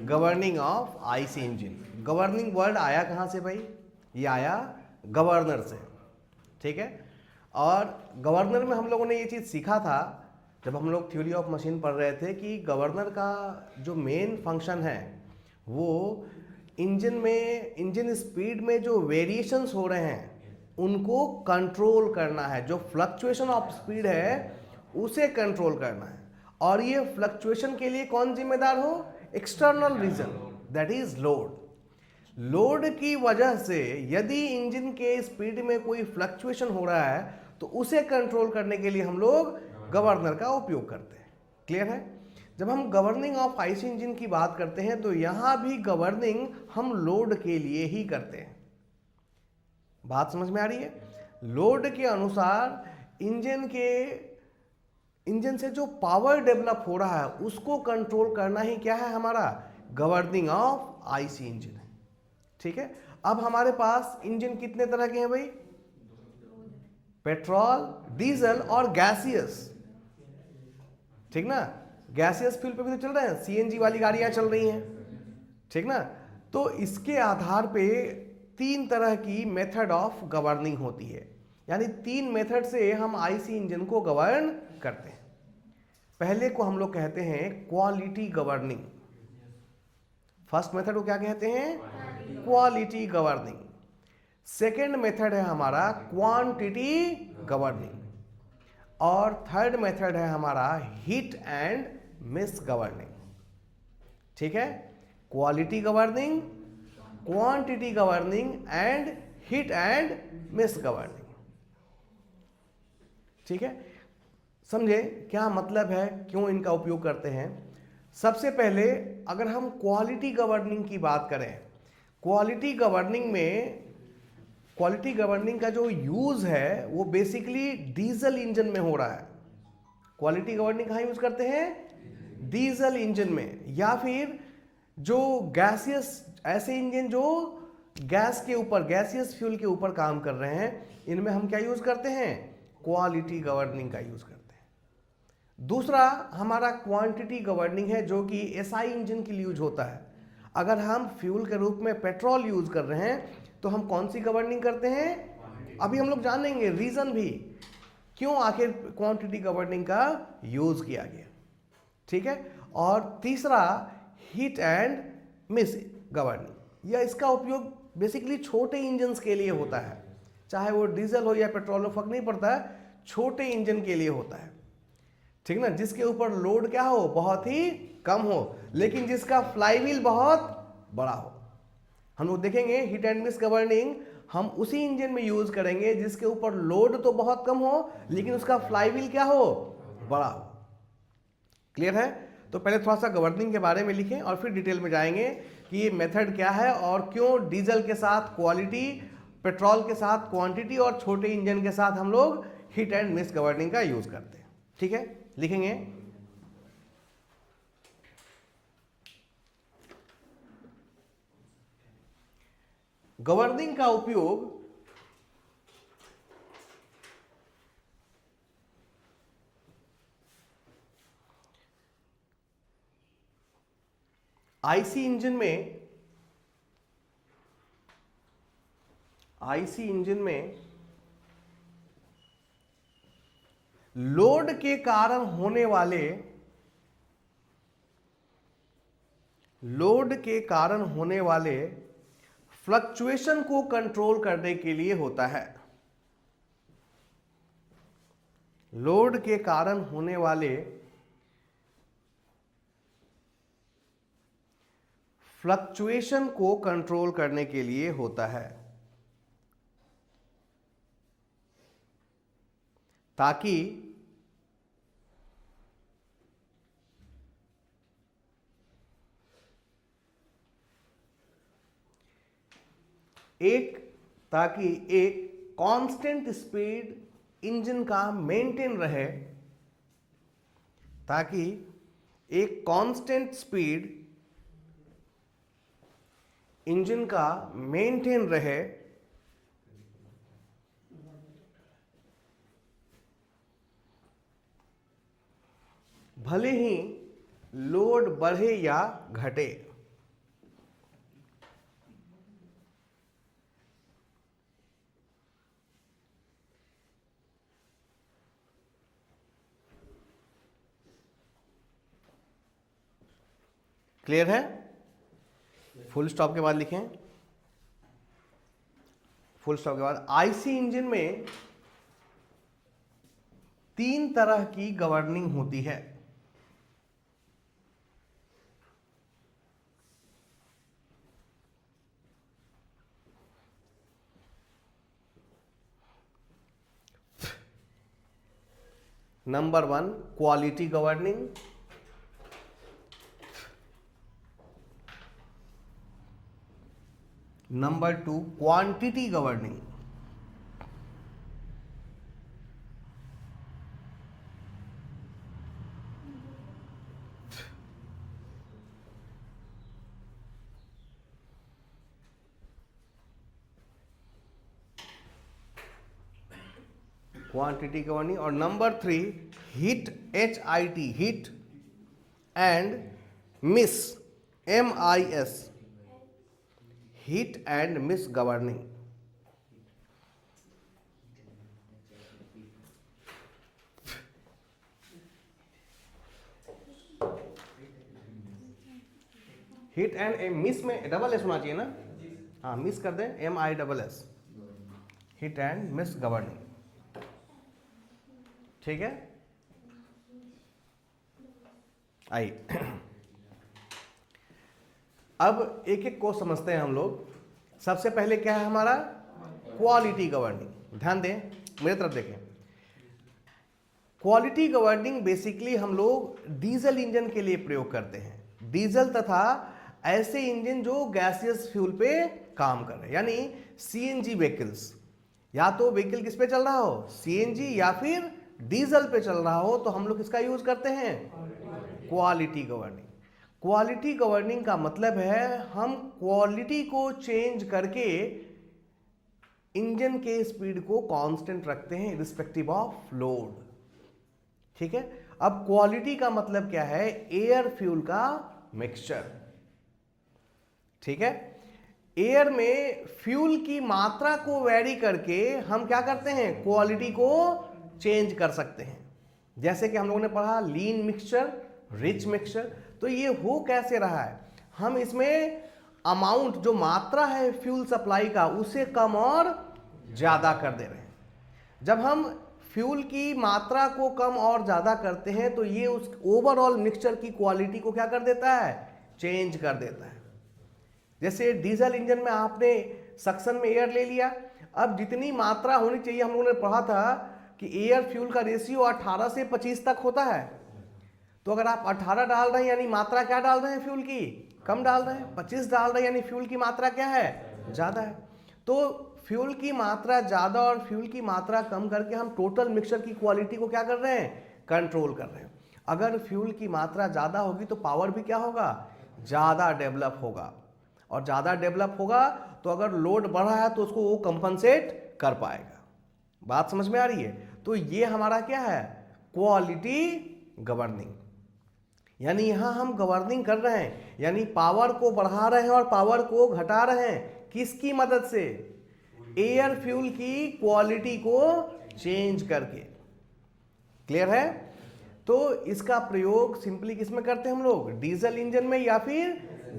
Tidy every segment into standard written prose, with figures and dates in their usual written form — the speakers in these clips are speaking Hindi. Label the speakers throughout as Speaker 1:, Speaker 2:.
Speaker 1: Governing of IC engine. Governing word आया कहाँ से भाई? ये आया गवर्नर से, ठीक है। और गवर्नर में हम लोगों ने ये चीज़ सीखा था जब हम लोग थ्योरी ऑफ मशीन पढ़ रहे थे कि गवर्नर का जो मेन फंक्शन है वो इंजन में, इंजन स्पीड में जो वेरिएशंस हो रहे हैं उनको कंट्रोल करना है। जो फ्लक्चुएशन ऑफ स्पीड है उसे कंट्रोल करना है। और ये फ्लक्चुएशन के लिए कौन जिम्मेदार हो? External reason, that is load. Load की वजह से यदि इंजन के स्पीड में कोई फ्लक्चुएशन हो रहा है तो उसे कंट्रोल करने के लिए हम लोग गवर्नर का उपयोग करते हैं। क्लियर है? जब हम गवर्निंग ऑफ आईसी इंजन की बात करते हैं तो यहां भी गवर्निंग हम लोड के लिए ही करते हैं। बात समझ में आ रही है? लोड के अनुसार इंजन से जो पावर डेवलप हो रहा है उसको कंट्रोल करना ही क्या है हमारा? गवर्निंग ऑफ आईसी इंजन है। ठीक है। अब हमारे पास इंजन कितने तरह के हैं भाई? पेट्रोल, डीजल और गैसियस, ठीक ना। गैसियस फ्यूल पे भी तो चल रहे हैं, सीएनजी वाली गाड़ियां चल रही हैं, ठीक ना। तो इसके आधार पे 3 तरह की मेथड ऑफ गवर्निंग होती है, यानी 3 मेथड से हम आईसी इंजन को गवर्न करते हैं। पहले को हम लोग कहते हैं क्वालिटी गवर्निंग। फर्स्ट मेथड को क्या कहते हैं? Quality governing. सेकेंड मेथड है हमारा क्वांटिटी गवर्निंग। और थर्ड मेथड है हमारा हिट एंड मिस गवर्निंग। ठीक है। Quality governing, quantity governing and hit and miss governing. ठीक है। समझे क्या मतलब है, क्यों इनका उपयोग करते हैं? सबसे पहले अगर हम क्वालिटी गवर्निंग की बात करें, क्वालिटी गवर्निंग का जो यूज है वो बेसिकली डीजल इंजन में हो रहा है। क्वालिटी गवर्निंग कहाँ यूज करते हैं? डीजल इंजन में, या फिर जो गैसियस, ऐसे इंजन जो गैस के ऊपर, गैसियस फ्यूल के ऊपर काम कर रहे हैं, इनमें हम क्या यूज करते हैं? क्वालिटी गवर्निंग का यूज करते हैं। दूसरा हमारा क्वांटिटी गवर्निंग है जो कि एसआई इंजन के लिए यूज होता है। अगर हम फ्यूल के रूप में पेट्रोल यूज कर रहे हैं तो हम कौन सी गवर्निंग करते हैं? अभी हम लोग जानेंगे रीजन भी क्यों आखिर क्वांटिटी गवर्निंग का यूज किया गया। ठीक है। और तीसरा हीट एंड मिस गवर्निंग, यह इसका उपयोग बेसिकली छोटे इंजन्स के लिए होता है, चाहे वो डीजल हो या पेट्रोल हो, फर्क नहीं पड़ता है, छोटे इंजन के लिए होता है। ठीक ना, जिसके ऊपर लोड क्या हो? बहुत ही कम हो, लेकिन जिसका फ्लाईव्हील बहुत बड़ा हो। हम लोग देखेंगे हिट एंड मिस गवर्निंग हम उसी इंजन में यूज करेंगे जिसके ऊपर लोड तो बहुत कम हो लेकिन उसका फ्लाईव्हील क्या हो? बड़ा हो। क्लियर है? तो पहले थोड़ा सा गवर्निंग के बारे में लिखें और फिर डिटेल में जाएंगे कि ये मेथड क्या है और क्यों डीजल के साथ क्वालिटी, पेट्रोल के साथ क्वांटिटी और छोटे इंजन के साथ हम लोग हिट एंड मिस गवर्निंग का यूज करते हैं। ठीक है, लिखेंगे। गवर्निंग का उपयोग आईसी इंजन में लोड के कारण होने वाले फ्लक्चुएशन को कंट्रोल करने के लिए होता है। लोड के कारण होने वाले फ्लक्चुएशन को कंट्रोल करने के लिए होता है, ताकि एक कांस्टेंट स्पीड इंजन का मेंटेन रहे, ताकि एक कांस्टेंट स्पीड इंजन का मेंटेन रहे भले ही लोड बढ़े या घटे। क्लियर है? फुल स्टॉप के बाद लिखें, फुल स्टॉप के बाद आईसी इंजन में 3 तरह की गवर्निंग होती है। Number 1 quality governing, number 2 quantity governing, quantity governing, और number 3 hit HIT, hit and miss MIS, hit and miss governing. Hit and miss में डबल एस होना चाहिए ना, हाँ मिस कर दें MISS, hit and miss governing. ठीक है, आइए अब एक एक को समझते हैं हम लोग। सबसे पहले क्या है हमारा क्वालिटी गवर्निंग। ध्यान दें, मेरे तरफ देखें। क्वालिटी गवर्निंग बेसिकली हम लोग डीजल इंजन के लिए प्रयोग करते हैं। डीजल तथा ऐसे इंजन जो गैसियस फ्यूल पे काम कर रहे हैं, यानी CNG व्हीकल्स। या तो व्हीकल किस पे चल रहा हो, CNG या फिर डीजल पे चल रहा हो, तो हम लोग किसका यूज करते हैं, क्वालिटी गवर्निंग। क्वालिटी गवर्निंग का मतलब है हम क्वालिटी को चेंज करके इंजन के स्पीड को कांस्टेंट रखते हैं रिस्पेक्टिव ऑफ लोड। ठीक है, अब क्वालिटी का मतलब क्या है, एयर फ्यूल का मिक्सचर। ठीक है, एयर में फ्यूल की मात्रा को वेरी करके हम क्या करते हैं, क्वालिटी को चेंज कर सकते हैं। जैसे कि हम लोगों ने पढ़ा लीन मिक्सचर, रिच मिक्सचर। तो ये हो कैसे रहा है, हम इसमें अमाउंट जो मात्रा है फ्यूल सप्लाई का उसे कम और ज्यादा कर दे रहे हैं। जब हम फ्यूल की मात्रा को कम और ज्यादा करते हैं तो ये उस ओवरऑल मिक्सचर की क्वालिटी को क्या कर देता है, चेंज कर देता है। जैसे डीजल इंजन में आपने सक्शन में एयर ले लिया, अब जितनी मात्रा होनी चाहिए, हम लोगों ने पढ़ा था कि एयर फ्यूल का रेशियो 18 से 25 तक होता है। तो अगर आप 18 डाल रहे हैं यानी मात्रा क्या डाल रहे हैं, फ्यूल की कम डाल रहे हैं। 25 डाल रहे हैं यानी फ्यूल की मात्रा क्या है, ज्यादा है। तो फ्यूल की मात्रा ज्यादा और फ्यूल की मात्रा कम करके हम टोटल मिक्सचर की क्वालिटी को क्या कर रहे हैं, कंट्रोल कर रहे हैं। अगर फ्यूल की मात्रा ज्यादा होगी तो पावर भी क्या होगा, ज्यादा डेवलप होगा, और ज्यादा डेवलप होगा तो अगर लोड बढ़ रहा है तो उसको वो कंपनसेट कर पाएगा। बात समझ में आ रही है? तो ये हमारा क्या है, क्वालिटी गवर्निंग। यानी यहां हम गवर्निंग कर रहे हैं, यानी पावर को बढ़ा रहे हैं और पावर को घटा रहे हैं। किसकी मदद से, एयर फ्यूल की क्वालिटी को चेंज करके। क्लियर है? तो इसका प्रयोग सिंपली किसमें करते हैं हम लोग, डीजल इंजन में, या फिर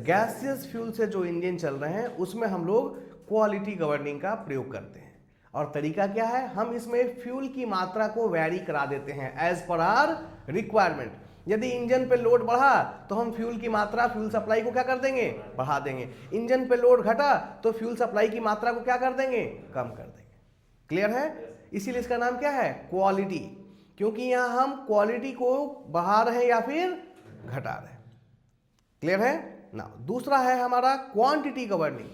Speaker 1: गैसियस फ्यूल से जो इंजन चल रहे हैं उसमें हम लोग क्वालिटी गवर्निंग का प्रयोग करते हैं। और तरीका क्या है, हम इसमें फ्यूल की मात्रा को वैरी करा देते हैं एज पर आर रिक्वायरमेंट। यदि इंजन पे लोड बढ़ा तो हम फ्यूल की मात्रा, फ्यूल सप्लाई को क्या कर देंगे, बढ़ा देंगे। इंजन पे लोड घटा तो फ्यूल सप्लाई की मात्रा को क्या कर देंगे, कम कर देंगे। क्लियर है? इसीलिए इसका नाम क्या है, क्वालिटी, क्योंकि यहां हम क्वालिटी को बढ़ा रहे हैं या फिर घटा रहे हैं। क्लियर है ना? दूसरा है हमारा क्वांटिटी गवर्निंग।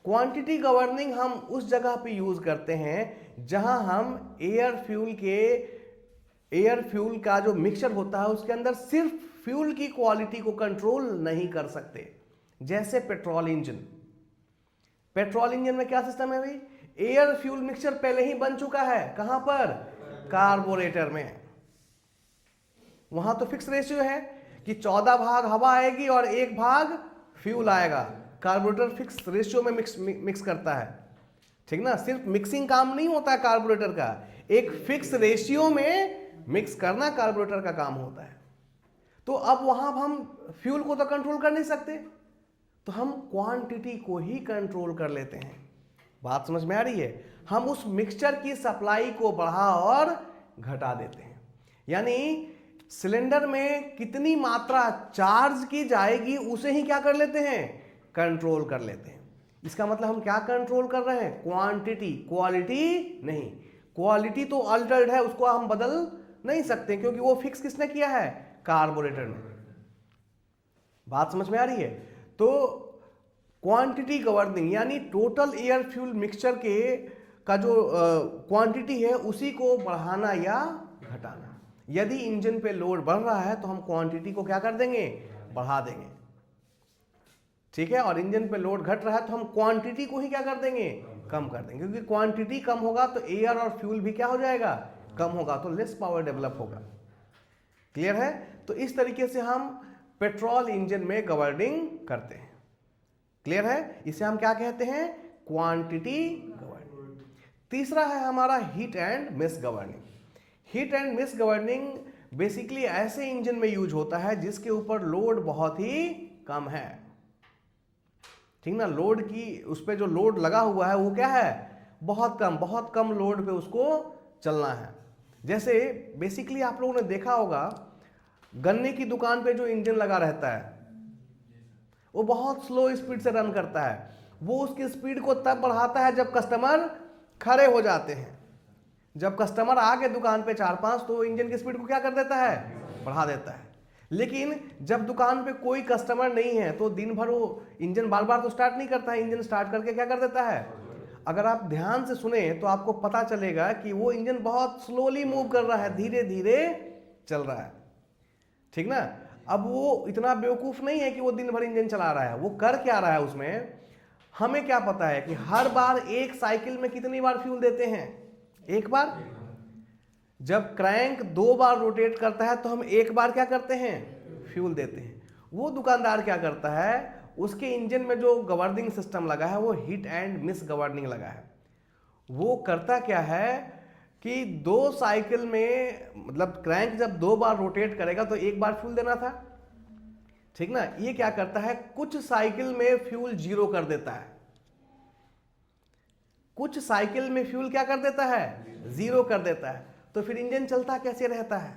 Speaker 1: क्वांटिटी गवर्निंग हम उस जगह पे यूज करते हैं जहां हम एयर फ्यूल का जो मिक्सचर होता है उसके अंदर सिर्फ फ्यूल की क्वालिटी को कंट्रोल नहीं कर सकते। जैसे पेट्रोल इंजन। पेट्रोल इंजन में क्या सिस्टम है भाई, एयर फ्यूल मिक्सचर पहले ही बन चुका है। कहां पर, कार्बोरेटर में। वहां तो फिक्स रेशियो है कि 14 भाग हवा आएगी और 1 भाग फ्यूल आएगा। कार्बोरेटर फिक्स रेशियो में मिक्स करता है, ठीक ना। सिर्फ मिक्सिंग काम नहीं होता है कार्बोरेटर का, एक फिक्स रेशियो में मिक्स करना कार्बोरेटर का काम होता है। तो अब वहां हम फ्यूल को तो कंट्रोल कर नहीं सकते, तो हम क्वांटिटी को ही कंट्रोल कर लेते हैं। बात समझ में आ रही है? हम उस मिक्सचर की सप्लाई को बढ़ा और घटा देते हैं, यानी सिलेंडर में कितनी मात्रा चार्ज की जाएगी उसे ही क्या कर लेते हैं, कंट्रोल कर लेते हैं। इसका मतलब हम क्या कंट्रोल कर रहे हैं, क्वांटिटी, क्वालिटी नहीं। क्वालिटी तो अल्टर्ड है, उसको हम बदल नहीं सकते क्योंकि वो फिक्स किसने किया है, कार्बोरेटर ने। बात समझ में आ रही है? तो क्वांटिटी गवर्निंग यानी टोटल एयर फ्यूल मिक्सचर के का जो क्वांटिटी है उसी को बढ़ाना या घटाना। यदि इंजन पे लोड बढ़ रहा है तो हम क्वांटिटी को क्या कर देंगे, बढ़ा देंगे, ठीक है। और इंजन पे लोड घट रहा है तो हम क्वांटिटी को ही क्या कर देंगे, कम कर देंगे, क्योंकि क्वांटिटी कम होगा तो एयर और फ्यूल भी क्या हो जाएगा, कम होगा, तो लेस पावर डेवलप होगा। क्लियर है? तो इस तरीके से हम पेट्रोल इंजन में गवर्निंग करते हैं। क्लियर है? इसे हम क्या कहते हैं, क्वांटिटी गवर्निंग। तीसरा है हमारा heat and miss governing. Heat and miss governing basically ऐसे इंजन में यूज होता है जिसके ऊपर लोड बहुत ही कम है, ठीक ना। लोड की उस पे जो लोड लगा हुआ है वो क्या है, बहुत कम लोड पे उसको चलना है। जैसे बेसिकली आप लोगों ने देखा होगा गन्ने की दुकान पे जो इंजन लगा रहता है वो बहुत स्लो स्पीड से रन करता है। वो उसकी स्पीड को तब बढ़ाता है जब कस्टमर खड़े हो जाते हैं। जब कस्टमर आ गए दुकान पे 4-5 तो इंजन की स्पीड को क्या कर देता है, बढ़ा देता है। लेकिन जब दुकान पे कोई कस्टमर नहीं है तो दिन भर वो इंजन बार बार तो स्टार्ट नहीं करता है, इंजन स्टार्ट करके क्या कर देता है। अगर आप ध्यान से सुने तो आपको पता चलेगा कि वो इंजन बहुत स्लोली मूव कर रहा है, धीरे धीरे चल रहा है, ठीक ना। अब वो इतना बेवकूफ नहीं है कि वो दिन भर इंजन चला रहा है। वो कर क्या रहा है उसमें, हमें क्या पता है कि हर बार एक साइकिल में कितनी बार फ्यूल देते हैं, एक बार। जब क्रैंक 2 बार रोटेट करता है तो हम एक बार क्या करते हैं, फ्यूल देते हैं। वो दुकानदार क्या करता है, उसके इंजन में जो गवर्निंग सिस्टम लगा है वो हीट एंड मिस गवर्निंग लगा है। वो करता क्या है कि 2 साइकिल में, मतलब क्रैंक जब 2 बार रोटेट करेगा तो एक बार फ्यूल देना था, ठीक ना। ये क्या करता है, कुछ साइकिल में फ्यूल 0 कर देता है, कुछ साइकिल में फ्यूल क्या कर देता है, 0 कर देता है। तो फिर इंजन चलता कैसे रहता है,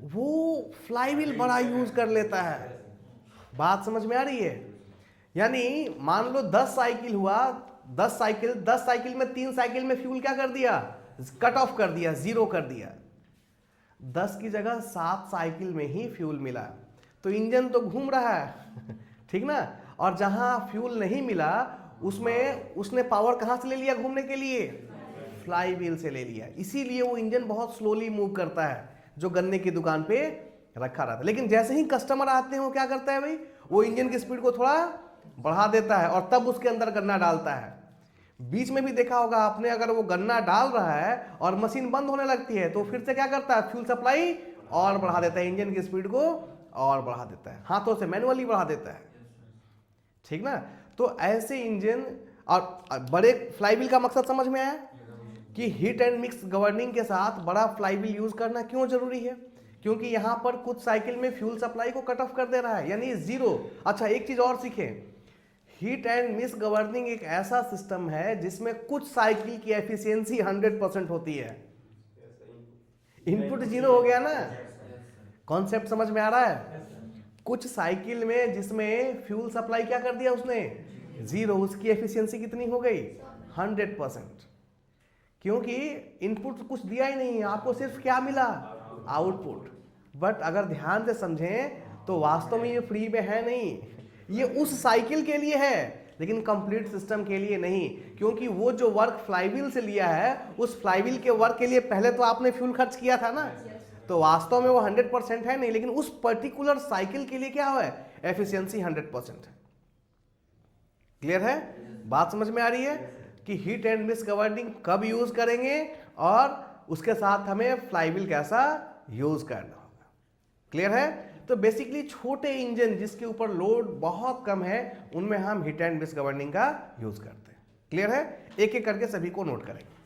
Speaker 1: वो फ्लाईव्हील बड़ा यूज कर लेता है। बात समझ में आ रही है? यानी मान लो 10 साइकिल हुआ, 10 साइकिल में 3 साइकिल में फ्यूल क्या कर दिया, कट ऑफ कर दिया, 0 कर दिया। 10 की जगह 7 साइकिल में ही फ्यूल मिला तो इंजन तो घूम रहा है ठीक ना। और जहां फ्यूल नहीं मिला उसमें उसने पावर कहां से ले लिया घूमने के लिए, फ्लाई व्हील से ले लिया। इसीलिए वो इंजन बहुत स्लोली मूव करता है जो गन्ने की दुकान पे रखा रहता है। लेकिन जैसे ही कस्टमर आते हैं वो क्या करता है भाई, वो इंजन की स्पीड को थोड़ा बढ़ा देता है और तब उसके अंदर गन्ना डालता है। बीच में भी देखा होगा आपने, अगर वो गन्ना डाल रहा है और मशीन बंद होने लगती है तो फिर से क्या करता है, फ्यूल सप्लाई और बढ़ा देता है, इंजन की स्पीड को और बढ़ा देता है, हाथों से मैनुअली बढ़ा देता है, ठीक ना। तो ऐसे इंजन, और बड़े फ्लाईव्हील का मकसद समझ में आया कि हीट एंड मिक्स गवर्निंग के साथ बड़ा फ्लाईव्हील यूज करना क्यों जरूरी है, क्योंकि यहां पर कुछ साइकिल में फ्यूल सप्लाई को कट ऑफ कर दे रहा है, यानी 0। अच्छा एक चीज और सीखें, हीट एंड मिस गवर्निंग एक ऐसा सिस्टम है जिसमें कुछ साइकिल की एफिशिएंसी 100% होती है। इनपुट 0 हो गया ना, कॉन्सेप्ट समझ में आ रहा है। कुछ साइकिल में जिसमें फ्यूल सप्लाई क्या कर दिया उसने, 0, उसकी एफिशिएंसी कितनी हो गई, 100%, क्योंकि इनपुट कुछ दिया ही नहीं है, आपको सिर्फ क्या मिला, आउटपुट। बट अगर ध्यान से समझें तो वास्तव में ये फ्री में है नहीं, ये उस साइकिल के लिए है लेकिन कंप्लीट सिस्टम के लिए नहीं, क्योंकि वो जो वर्क फ्लाईव्हील से लिया है उस फ्लाईव्हील के वर्क के लिए पहले तो आपने फ्यूल खर्च किया था ना, तो वास्तव में वो 100% है नहीं, लेकिन उस पर्टिकुलर साइकिल के लिए क्या है, एफिशिएंसी 100% है। क्लियर है? बात समझ में आ रही है कि हीट एंड मिस गवर्निंग कब यूज करेंगे और उसके साथ हमें फ्लाईव्हील कैसा यूज करना होगा। क्लियर है? तो बेसिकली छोटे इंजन जिसके ऊपर लोड बहुत कम है उनमें हम हीट एंड मिस गवर्निंग का यूज करते हैं। क्लियर है? एक एक करके सभी को नोट करेंगे।